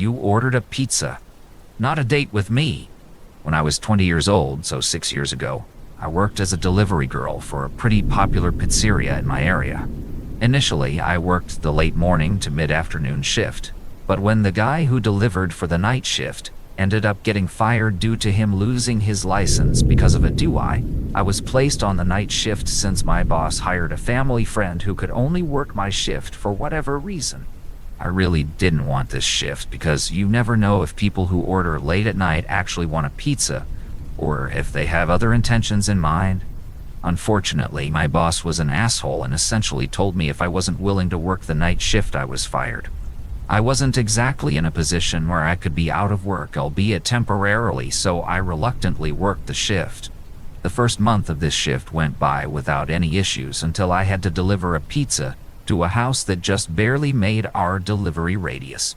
you ordered a pizza. Not a date with me. When I was 20 years old, so 6 years ago, I worked as a delivery girl for a pretty popular pizzeria in my area. Initially, I worked the late morning to mid-afternoon shift, but when the guy who delivered for the night shift ended up getting fired due to him losing his license because of a DUI, I was placed on the night shift since my boss hired a family friend who could only work my shift for whatever reason. I really didn't want this shift because you never know if people who order late at night actually want a pizza, or if they have other intentions in mind. Unfortunately, my boss was an asshole and essentially told me if I wasn't willing to work the night shift, I was fired. I wasn't exactly in a position where I could be out of work, albeit temporarily, so I reluctantly worked the shift. The first month of this shift went by without any issues until I had to deliver a pizza to a house that just barely made our delivery radius.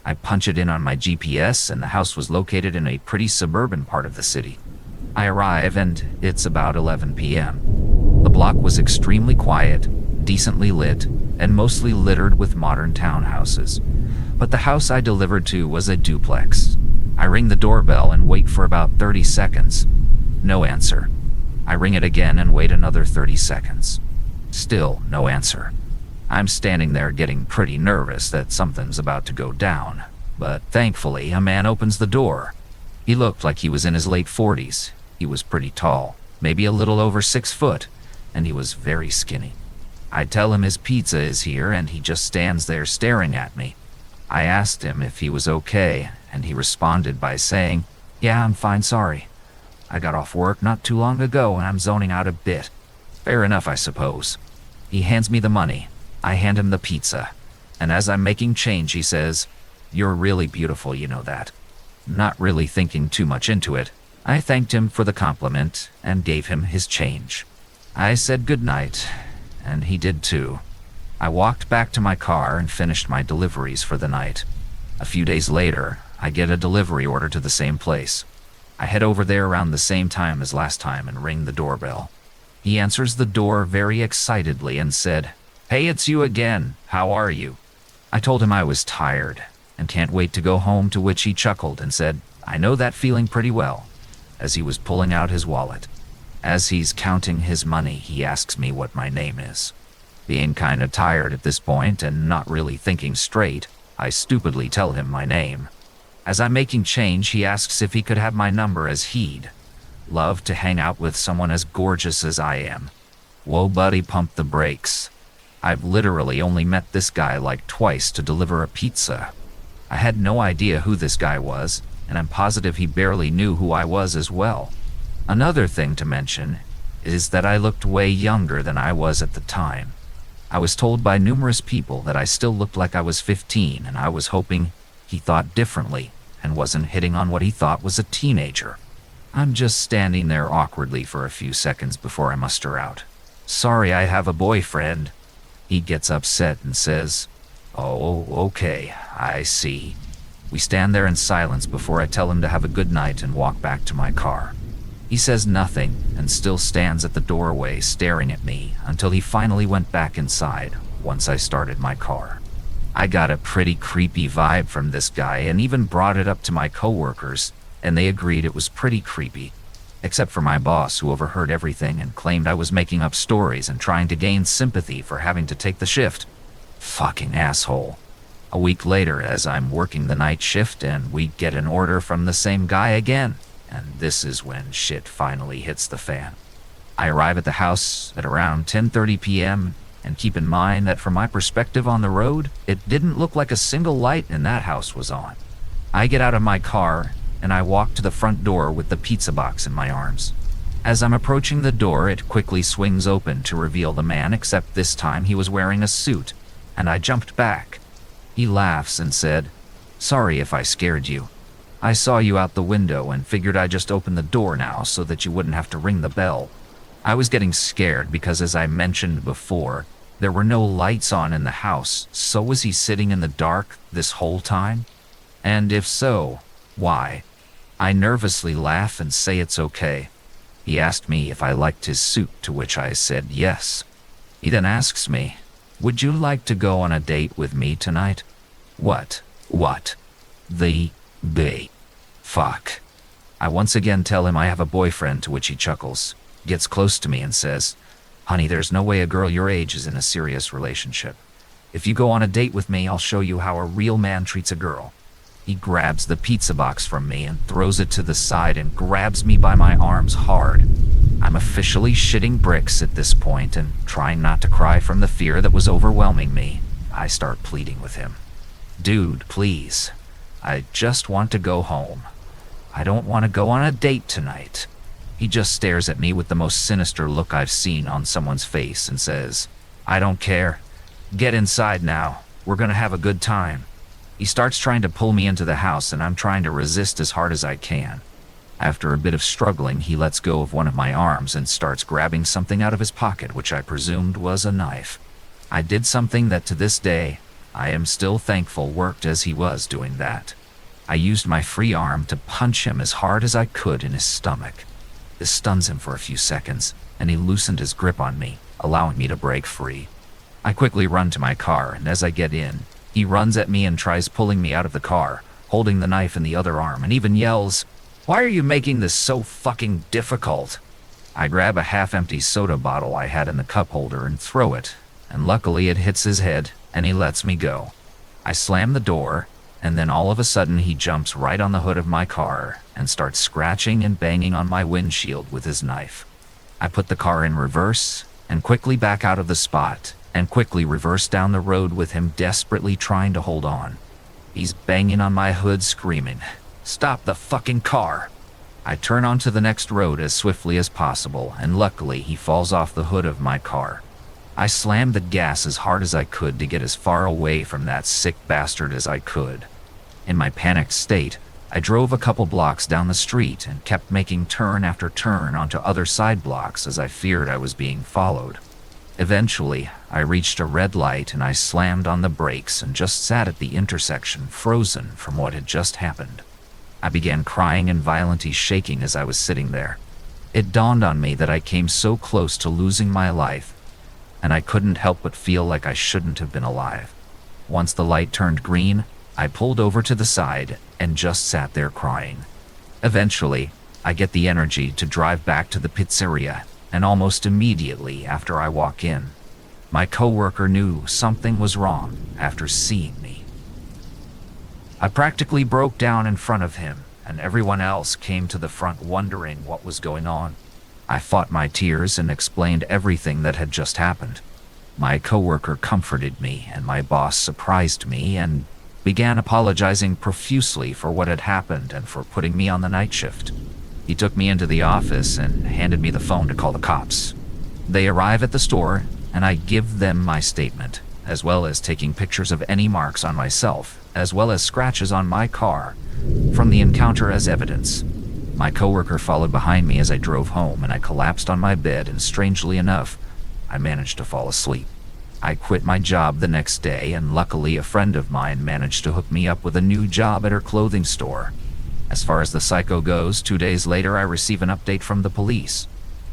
I punch it in on my GPS and the house was located in a pretty suburban part of the city. I arrive and it's about 11 p.m. The block was extremely quiet, decently lit, and mostly littered with modern townhouses. But the house I delivered to was a duplex. I ring the doorbell and wait for about 30 seconds. No answer. I ring it again and wait another 30 seconds. Still no answer. I'm standing there getting pretty nervous that something's about to go down, but thankfully a man opens the door. He looked like he was in his late 40s. He was pretty tall, maybe a little over 6 foot, and he was very skinny. I tell him his pizza is here and he just stands there staring at me. I asked him if he was okay, and he responded by saying, "Yeah, I'm fine, sorry. I got off work not too long ago and I'm zoning out a bit." Fair enough, I suppose. He hands me the money. I hand him the pizza, and as I'm making change, he says, "You're really beautiful, you know that." Not really thinking too much into it, I thanked him for the compliment and gave him his change. I said goodnight, and he did too. I walked back to my car and finished my deliveries for the night. A few days later, I get a delivery order to the same place. I head over there around the same time as last time and ring the doorbell. He answers the door very excitedly and said, "Hey, it's you again. How are you?" I told him I was tired and can't wait to go home, to which he chuckled and said, "I know that feeling pretty well," as he was pulling out his wallet. As he's counting his money, he asks me what my name is. Being kinda tired at this point and not really thinking straight, I stupidly tell him my name. As I'm making change, he asks if he could have my number, as he'd love to hang out with someone as gorgeous as I am. Whoa, buddy, pump the brakes. I've literally only met this guy like twice to deliver a pizza. I had no idea who this guy was, and I'm positive he barely knew who I was as well. Another thing to mention is that I looked way younger than I was at the time. I was told by numerous people that I still looked like I was 15, and I was hoping he thought differently and wasn't hitting on what he thought was a teenager. I'm just standing there awkwardly for a few seconds before I muster out, "Sorry, I have a boyfriend." He gets upset and says, "Oh, okay, I see." We stand there in silence before I tell him to have a good night and walk back to my car. He says nothing and still stands at the doorway staring at me until he finally went back inside once I started my car. I got a pretty creepy vibe from this guy and even brought it up to my coworkers, and they agreed it was pretty creepy. Except for my boss, who overheard everything and claimed I was making up stories and trying to gain sympathy for having to take the shift. Fucking asshole. A week later, as I'm working the night shift, and we get an order from the same guy again, and this is when shit finally hits the fan. I arrive at the house at around 10:30 p.m., and keep in mind that from my perspective on the road, it didn't look like a single light in that house was on. I get out of my car, and I walk to the front door with the pizza box in my arms. As I'm approaching the door, it quickly swings open to reveal the man, except this time he was wearing a suit, and I jumped back. He laughs and said, "Sorry if I scared you. I saw you out the window and figured I'd just open the door now so that you wouldn't have to ring the bell." I was getting scared because, as I mentioned before, there were no lights on in the house, so was he sitting in the dark this whole time? And if so, why? I nervously laugh and say it's okay. He asked me if I liked his suit, to which I said yes. He then asks me, "Would you like to go on a date with me tonight?" What? The B. Fuck. I once again tell him I have a boyfriend, to which he chuckles, gets close to me and says, "Honey, there's no way a girl your age is in a serious relationship. If you go on a date with me, I'll show you how a real man treats a girl." He grabs the pizza box from me and throws it to the side and grabs me by my arms hard. I'm officially shitting bricks at this point and trying not to cry from the fear that was overwhelming me. I start pleading with him. "Dude, please. I just want to go home. I don't want to go on a date tonight." He just stares at me with the most sinister look I've seen on someone's face and says, "I don't care. Get inside now. We're gonna have a good time." He starts trying to pull me into the house, and I'm trying to resist as hard as I can. After a bit of struggling, he lets go of one of my arms and starts grabbing something out of his pocket, which I presumed was a knife. I did something that to this day, I am still thankful worked, as he was doing that. I used my free arm to punch him as hard as I could in his stomach. This stuns him for a few seconds, and he loosened his grip on me, allowing me to break free. I quickly run to my car, and as I get in, he runs at me and tries pulling me out of the car, holding the knife in the other arm, and even yells, "Why are you making this so fucking difficult?" I grab a half-empty soda bottle I had in the cup holder and throw it, and luckily it hits his head, and he lets me go. I slam the door, and then all of a sudden he jumps right on the hood of my car and starts scratching and banging on my windshield with his knife. I put the car in reverse and quickly back out of the spot and quickly reverse down the road with him desperately trying to hold on. He's banging on my hood screaming, "Stop the fucking car!" I turn onto the next road as swiftly as possible, and luckily he falls off the hood of my car. I slammed the gas as hard as I could to get as far away from that sick bastard as I could. In my panicked state, I drove a couple blocks down the street and kept making turn after turn onto other side blocks as I feared I was being followed. Eventually, I reached a red light and I slammed on the brakes and just sat at the intersection, frozen from what had just happened. I began crying and violently shaking as I was sitting there. It dawned on me that I came so close to losing my life, and I couldn't help but feel like I shouldn't have been alive. Once the light turned green, I pulled over to the side and just sat there crying. Eventually, I get the energy to drive back to the pizzeria, and almost immediately after I walk in, my coworker knew something was wrong after seeing me. I practically broke down in front of him, and everyone else came to the front wondering what was going on. I fought my tears and explained everything that had just happened. My coworker comforted me, and my boss surprised me and began apologizing profusely for what had happened and for putting me on the night shift. He took me into the office and handed me the phone to call the cops. They arrive at the store, and I give them my statement, as well as taking pictures of any marks on myself, as well as scratches on my car from the encounter as evidence. My coworker followed behind me as I drove home, and I collapsed on my bed, and strangely enough, I managed to fall asleep. I quit my job the next day, and luckily a friend of mine managed to hook me up with a new job at her clothing store. As far as the psycho goes, 2 days later I receive an update from the police.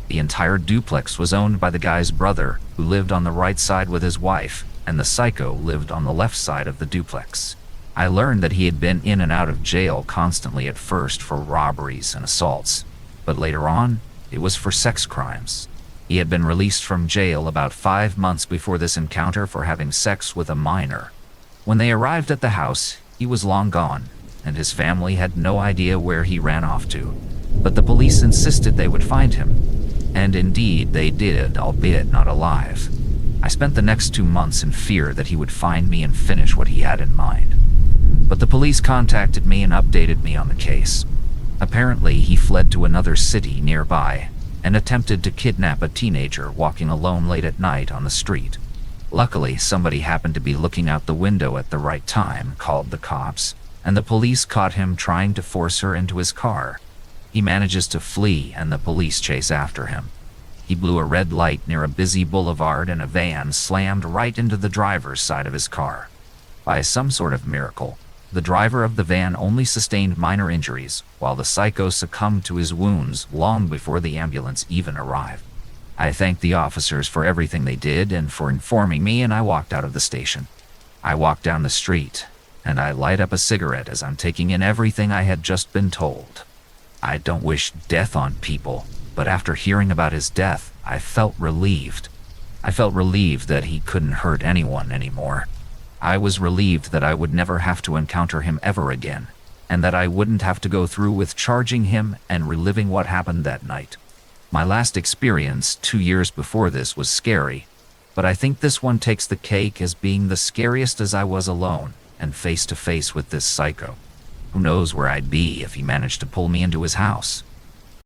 The entire duplex was owned by the guy's brother, who lived on the right side with his wife, and the psycho lived on the left side of the duplex. I learned that he had been in and out of jail constantly at first for robberies and assaults, but later on, it was for sex crimes. He had been released from jail about 5 months before this encounter for having sex with a minor. When they arrived at the house, he was long gone, and his family had no idea where he ran off to, but the police insisted they would find him. And indeed, they did, albeit not alive. I spent the next 2 months in fear that he would find me and finish what he had in mind. But the police contacted me and updated me on the case. Apparently, he fled to another city nearby and attempted to kidnap a teenager walking alone late at night on the street. Luckily, somebody happened to be looking out the window at the right time, called the cops, and the police caught him trying to force her into his car. He manages to flee, and the police chase after him. He blew a red light near a busy boulevard, and a van slammed right into the driver's side of his car. By some sort of miracle, the driver of the van only sustained minor injuries, while the psycho succumbed to his wounds long before the ambulance even arrived. I thanked the officers for everything they did and for informing me, and I walked out of the station. I walked down the street, and I light up a cigarette as I'm taking in everything I had just been told. I don't wish death on people, but after hearing about his death, I felt relieved. I felt relieved that he couldn't hurt anyone anymore. I was relieved that I would never have to encounter him ever again, and that I wouldn't have to go through with charging him and reliving what happened that night. My last experience 2 years before this was scary, but I think this one takes the cake as being the scariest, as I was alone and face to face with this psycho. Who knows where I'd be if he managed to pull me into his house.